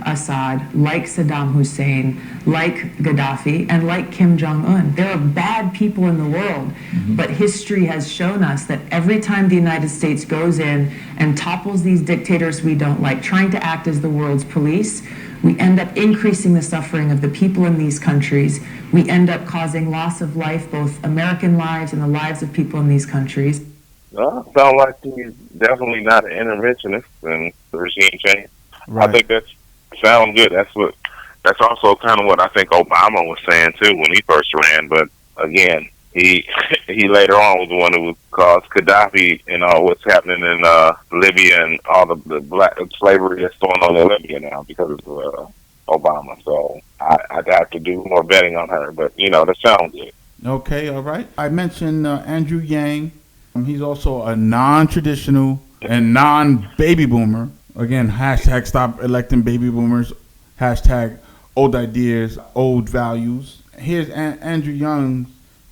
Assad, like Saddam Hussein, like Gaddafi, and like Kim Jong-un. There are bad people in the world, but history has shown us that every time the United States goes in and topples these dictators we don't like, trying to act as the world's police, we end up increasing the suffering of the people in these countries. We end up causing loss of life, both American lives and the lives of people in these countries. Well, sounds like he's definitely not an interventionist in the regime change. Right. I think that sounds good. That's also kind of what I think Obama was saying too when he first ran. But again, he later on was the one who caused Gaddafi and all what's happening in Libya and all the black slavery that's going on in Libya now because of Obama. So I'd have to do more betting on her. But that sounds good. Okay, all right. I mentioned Andrew Yang. He's also a non-traditional and non-baby boomer. Again, hashtag stop electing baby boomers. Hashtag old ideas, old values. Here's Andrew Yang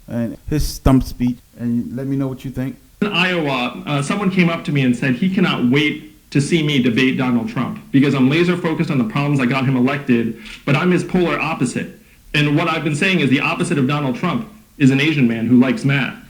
and his stump speech, and let me know what you think. In Iowa, someone came up to me and said he cannot wait to see me debate Donald Trump because I'm laser focused on the problems that got him elected, but I'm his polar opposite. And what I've been saying is the opposite of Donald Trump is an Asian man who likes math.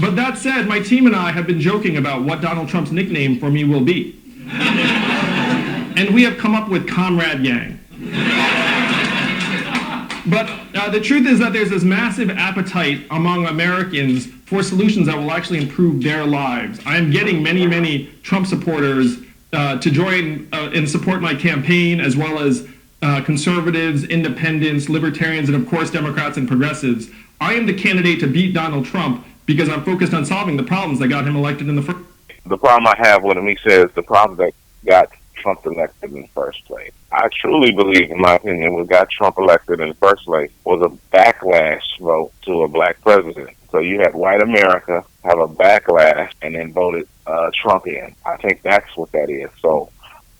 But that said, my team and I have been joking about what Donald Trump's nickname for me will be. And we have come up with Comrade Yang. But the truth is that there's this massive appetite among Americans for solutions that will actually improve their lives. I am getting many, many Trump supporters to join and support my campaign, as well as conservatives, independents, libertarians, and of course Democrats and progressives. I am the candidate to beat Donald Trump because I'm focused on solving the problems that got him elected in the first place. The problem I have with him, he says the problem that got Trump elected in the first place. I truly believe, in my opinion, what got Trump elected in the first place was a backlash vote to a black president. So you had white America have a backlash and then voted Trump in. I think that's what that is. So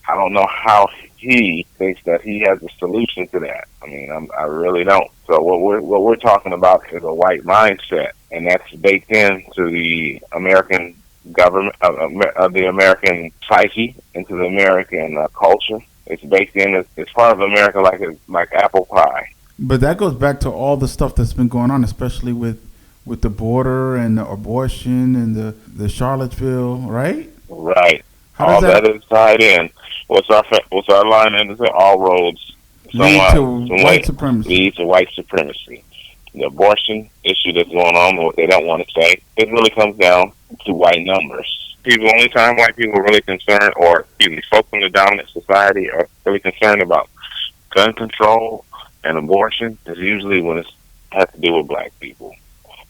I don't know how he thinks that he has a solution to that. I mean, I really don't. So what we're talking about is a white mindset, and that's baked into the American government, the American psyche, into the American culture. It's baked in. It's part of America, like apple pie. But that goes back to all the stuff that's been going on, especially with the border and the abortion and the Charlottesville, right? Right. How all does that is tied in. What's our line? And all roads lead to white supremacy. Lead to white supremacy. The abortion issue that's going on, what they don't want to say, it really comes down to white numbers. The only time white people are really concerned, or folks in the dominant society are really concerned about gun control and abortion, is usually when it has to do with black people.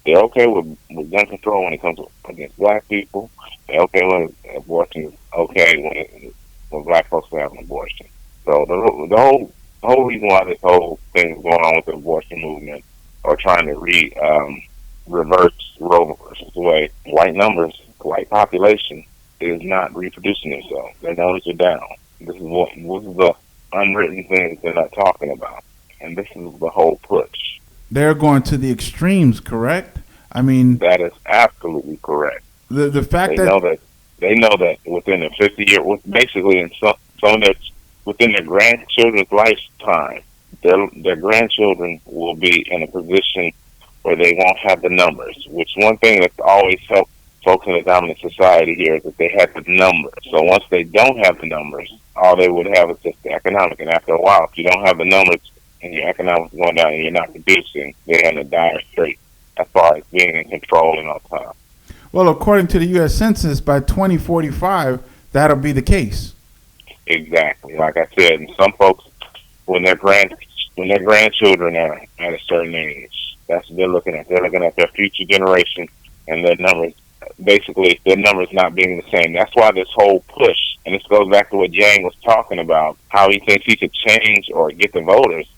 They're okay with gun control when it comes against black people. They're okay when abortion is okay when black folks have an abortion. So the whole reason why this whole thing is going on with the abortion movement, or trying to reverse Roe versus Wade, white numbers, white population is not reproducing themselves. Their numbers are down. This is the unwritten things they're not talking about, and this is the whole push. They're going to the extremes, correct? I mean, that is absolutely correct. The fact they know that within a 50-year, basically in some of their, within their grandchildren's lifetime, their grandchildren will be in a position where they won't have the numbers. Which one thing that's always helped folks in the dominant society here is that they had the numbers. So once they don't have the numbers, all they would have is just the economic. And after a while, if you don't have the numbers and your economics going down and you're not producing, they're in a dire strait as far as being in control and all the time. Well, according to the U.S. Census, by 2045, that'll be the case. Exactly. Like I said, and some folks, when their grandchildren are at a certain age, that's what they're looking at. They're looking at their future generation and their numbers. Basically, their numbers not being the same. That's why this whole push, and this goes back to what Jane was talking about, how he thinks he could change or get the voters.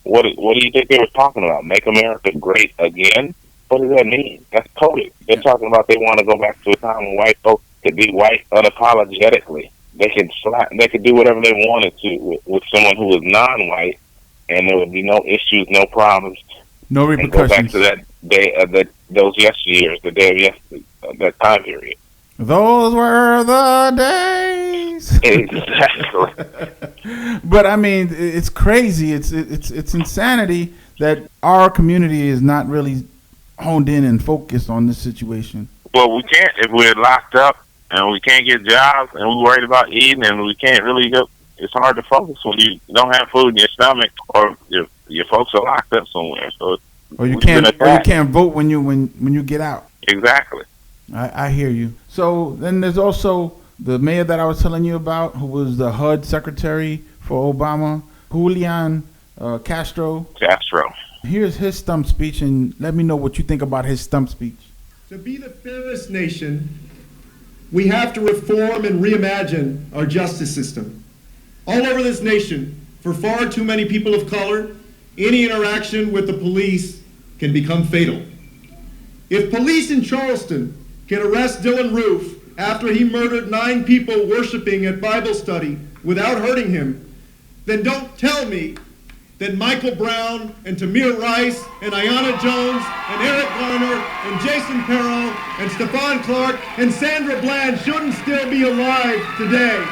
What do you think they were talking about? Make America great again? What does that mean? That's coded. They're talking about they want to go back to a time when white folks could be white unapologetically. They could do whatever they wanted to with someone who was non-white, and there would be no issues, no problems, no repercussions. And go back to that day, those yesteryears, the day of yesterday, that time period. Those were the days. Exactly. But I mean, it's crazy. It's insanity that our community is not really honed in and focused on this situation. Well, we can't if we're locked up and we can't get jobs and we're worried about eating and we can't really go. It's hard to focus when you don't have food in your stomach or your folks are locked up somewhere. So or you can't vote when you get out. Exactly. I hear you. So then there's also the mayor that I was telling you about, who was the HUD secretary for Obama, Julian Castro. Here's his stump speech, and let me know what you think about his stump speech. To be the fairest nation, we have to reform and reimagine our justice system. All over this nation, for far too many people of color, any interaction with the police can become fatal. If police in Charleston can arrest Dylan Roof after he murdered 9 people worshiping at Bible study without hurting him, then don't tell me that Michael Brown and Tamir Rice and Ayanna Jones and Eric Garner and Jason Perro and Stephon Clark and Sandra Bland shouldn't still be alive today.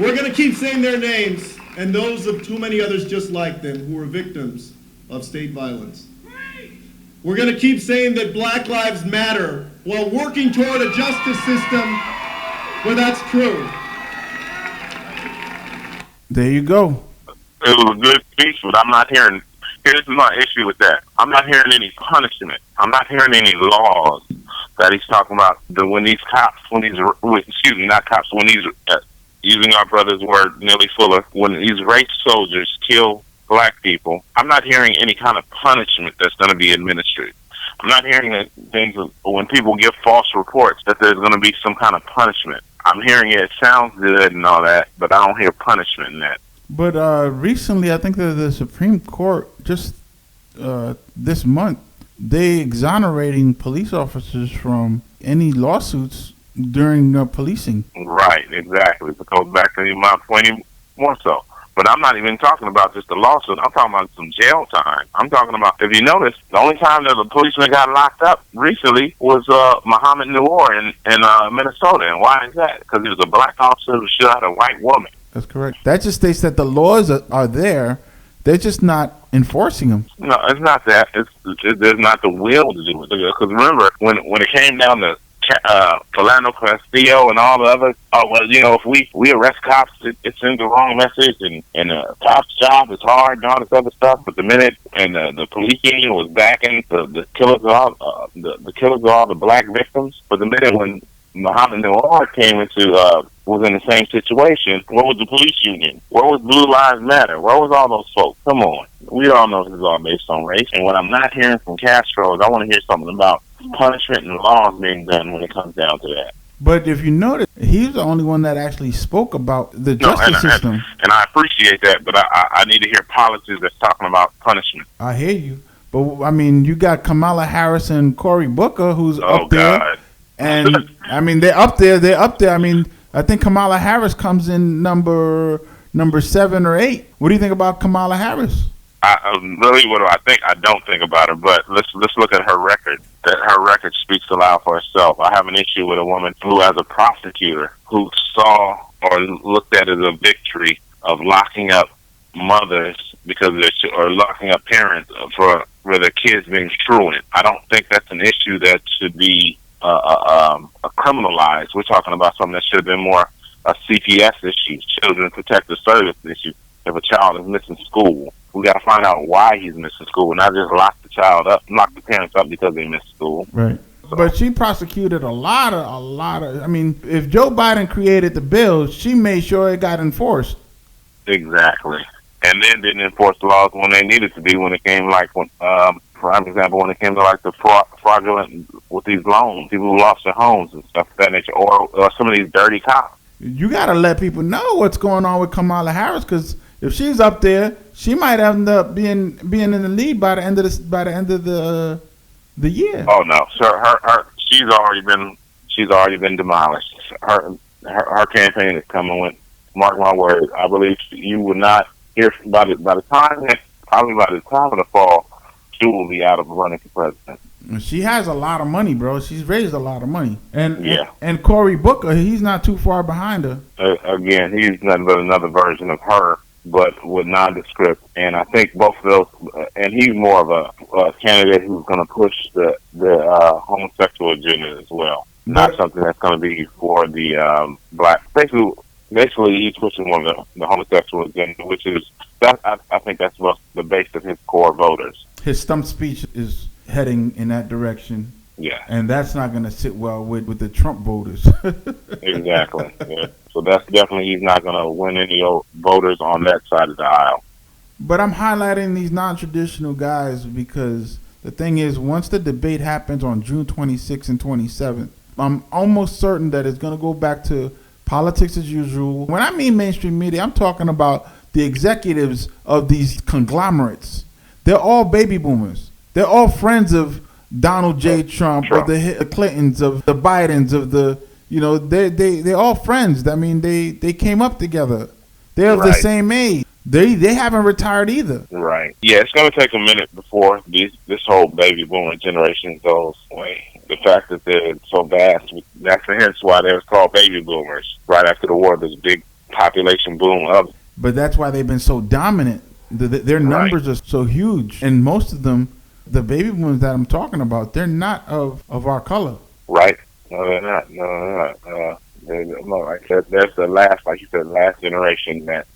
We're going to keep saying their names and those of too many others just like them who were victims of state violence. We're going to keep saying that Black Lives Matter while working toward a justice system where that's true. There you go. It was a good speech, but I'm not hearing. Here's my issue with that. I'm not hearing any punishment. I'm not hearing any laws that he's talking about. When these cops, using our brother's word, Neely Fuller, when these race soldiers kill black people, I'm not hearing any kind of punishment that's going to be administered. I'm not hearing that things when people give false reports that there's going to be some kind of punishment. I'm hearing it sounds good and all that, but I don't hear punishment in that. But recently, I think that the Supreme Court just this month, they exonerating police officers from any lawsuits during policing. Right, exactly. It goes back to my point more so. But I'm not even talking about just the lawsuit. I'm talking about some jail time. I'm talking about, if you notice, the only time that a policeman got locked up recently was Muhammad Noor in Minnesota. And why is that? Because he was a black officer who shot a white woman. That's correct. That just states that the laws are there. They're just not enforcing them. No, it's not that. There's not the will to do it. Because remember, when it came down to Philando Castillo and all the others, if we arrest cops, it sends the wrong message, and the cop's job is hard and all this other stuff. But the minute the police union was backing the killers of all the black victims, but the minute when Muhammad Noor came was in the same situation, where was the police union? Where was Blue Lives Matter? Where was all those folks? Come on. We all know this is all based on race. And what I'm not hearing from Castro is I want to hear something about punishment and laws being done when it comes down to that. But if you notice, he's the only one that actually spoke about the justice system. And I appreciate that, but I need to hear policies that's talking about punishment. I hear you. But, I mean, you got Kamala Harris and Cory Booker, who's up there. God. And, I mean, they're up there. I mean, I think Kamala Harris comes in number 7 or 8. What do you think about Kamala Harris? Really, what do I think? I don't think about her, but let's look at her record. That her record speaks aloud for herself. I have an issue with a woman who, as a prosecutor, who saw or looked at it as a victory of locking up mothers or locking up parents for their kids being truant. I don't think that's an issue that should be criminalized. We're talking about something that should have been more a CPS issue, Children Protective Service issue. If a child is missing school, we got to find out why he's missing school, not just lock the parents up because they missed school. Right. So. But she prosecuted a lot of. I mean, if Joe Biden created the bill, she made sure it got enforced. Exactly. And then didn't enforce the laws when they needed to be. When it came for example, when it came to like the fraudulent with these loans, people who lost their homes and stuff of that nature, or some of these dirty cops. You got to let people know what's going on with Kamala Harris, because if she's up there, she might end up being in the lead by the end of the year. Oh no, sir, she's already been demolished. Her campaign is coming. With mark my words, I believe you will not hear by the time of the fall, she will be out of running for president. She has a lot of money, bro. She's raised a lot of money. And Cory Booker, he's not too far behind her. Again, he's nothing but another version of her, but with nondescript. And I think both of those, and he's more of a candidate who's going to push the homosexual agenda as well. Not something that's going to be for the black. Basically, he's pushing one of the homosexual agenda, which is I think that's the base of his core voters. His stump speech is heading in that direction. Yeah. And that's not going to sit well with the Trump voters. Exactly. Yeah. So that's definitely, he's not going to win any voters on that side of the aisle. But I'm highlighting these non-traditional guys because the thing is, once the debate happens on June 26th and 27th, I'm almost certain that it's going to go back to politics as usual. When I mean mainstream media, I'm talking about the executives of these conglomerates. They're all baby boomers. They're all friends of Donald J. Trump, of the Clintons, of the Bidens, of the, they're all friends. I mean, they came up together. They're of the same age. They haven't retired either. Right. Yeah, it's going to take a minute before this whole baby boomer generation goes away. The fact that they're so vast, that's hence why they was called baby boomers. Right after the war, this big population boom of. But that's why they've been so dominant. Their numbers are so huge, and most of them, the baby boomers that I'm talking about, they're not of our color. Right. No, they're not. No. That's the last, like you said, last generation that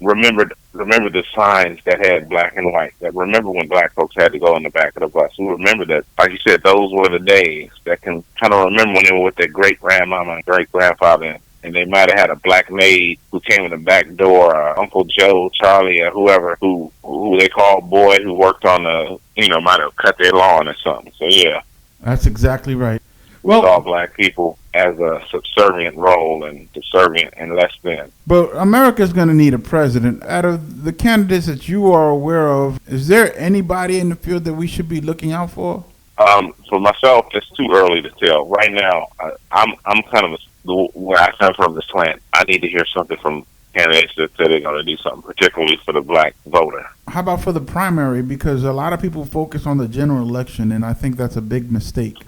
remembered the signs that had black and white. That remember when black folks had to go in the back of the bus. Who remember that? Like you said, those were the days that can kind of remember when they were with their great grandmama and great grandfather and they might have had a black maid who came in the back door, Uncle Joe, Charlie, or whoever, who they called boy, who worked on might have cut their lawn or something. So yeah, That's exactly right. we saw black people as a subservient role and subservient and less than. But America's going to need a president. Out of the candidates that you are aware of, is there anybody in the field that we should be looking out for? For myself, it's too early to tell. Right now, I'm kind of where I come from, the slant. I need to hear something from candidates that say they're going to do something, particularly for the black voter. How about for the primary? Because a lot of people focus on the general election, and I think that's a big mistake.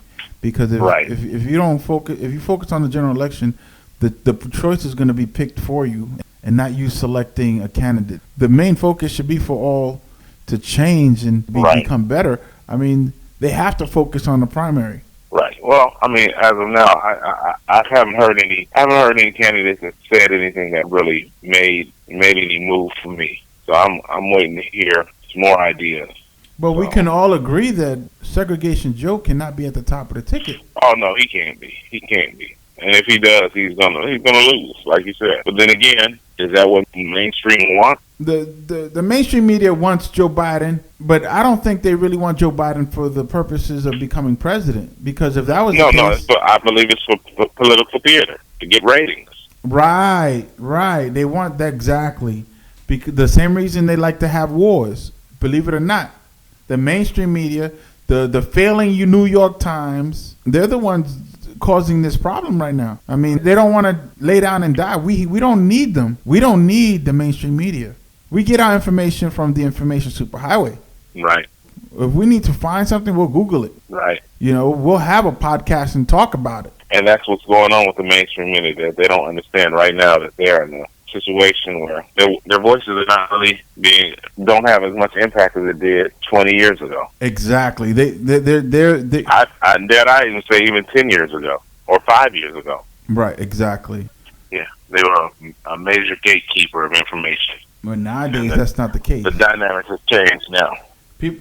Because if you don't focus, if you focus on the general election, the choice is going to be picked for you, and not you selecting a candidate. The main focus should be for all to change and become better. I mean, they have to focus on the primary. Right. Well, I mean, as of now, I haven't heard any candidates that said anything that really made any move for me. So I'm waiting to hear some more ideas. But we can all agree that Segregation Joe cannot be at the top of the ticket. Oh no, he can't be. He can't be. And if he does, he's gonna lose, like you said. But then again, is that what mainstream wants? The mainstream media wants Joe Biden, but I don't think they really want Joe Biden for the purposes of becoming president. Because if that was the case, I believe it's for political theater to get ratings. Right. They want that exactly. Because the same reason they like to have wars. Believe it or not, the mainstream media, the failing New York Times, they're the ones causing this problem right now. I mean, they don't want to lay down and die. We don't need them. We don't need the mainstream media. We get our information from the information superhighway. Right. If we need to find something, we'll Google it. Right. We'll have a podcast and talk about it. And that's what's going on with the mainstream media. They don't understand right now that they're in a situation where their voices are not really don't have as much impact as it did 20 years ago. Exactly. They're I even say even 10 years ago or 5 years ago. Right. Exactly. Yeah, they were a major gatekeeper of information. But nowadays, that's not the case. The dynamics have changed now.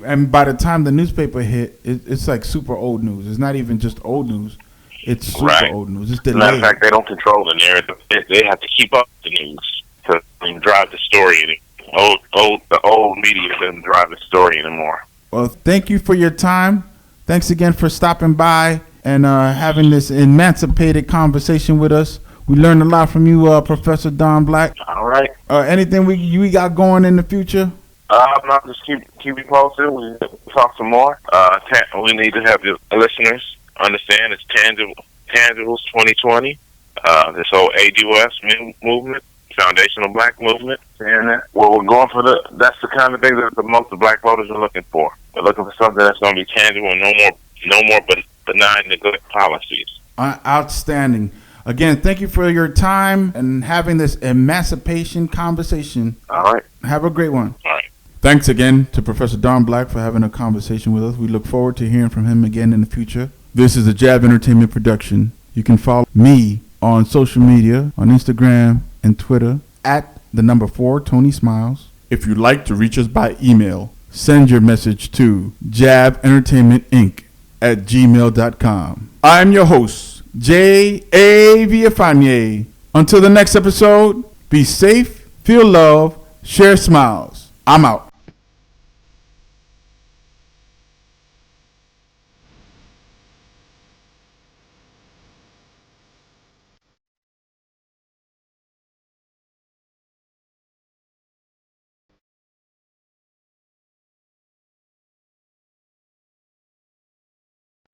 And by the time the newspaper hit, it's like super old news. It's not even just old news. It's super old news. It's delayed. Matter of fact, they don't control the narrative. They have to keep up the news to drive the story. The old media doesn't drive the story anymore. Well, thank you for your time. Thanks again for stopping by and having this emancipated conversation with us. We learned a lot from you, Professor Don Black. All right. Anything we got going in the future? No, just keep me posted. We talk some more. We need to have the listeners understand it's Tangibles 2020. This whole ADOS movement, Foundational Black Movement, and we're going for that's the kind of thing that the most of black voters are looking for. They're looking for something that's going to be tangible and no more benign neglect policies. Outstanding. Again, thank you for your time and having this emancipation conversation. All right. Have a great one. All right. Thanks again to Professor Don Black for having a conversation with us. We look forward to hearing from him again in the future. This is a Jab Entertainment production. You can follow me on social media, on Instagram and Twitter, at the number 4, Tony Smiles. If you'd like to reach us by email, send your message to jabentertainmentinc@gmail.com. I'm your host, J.A Villafañe. Until the next episode, be safe, feel love, share smiles. I'm out.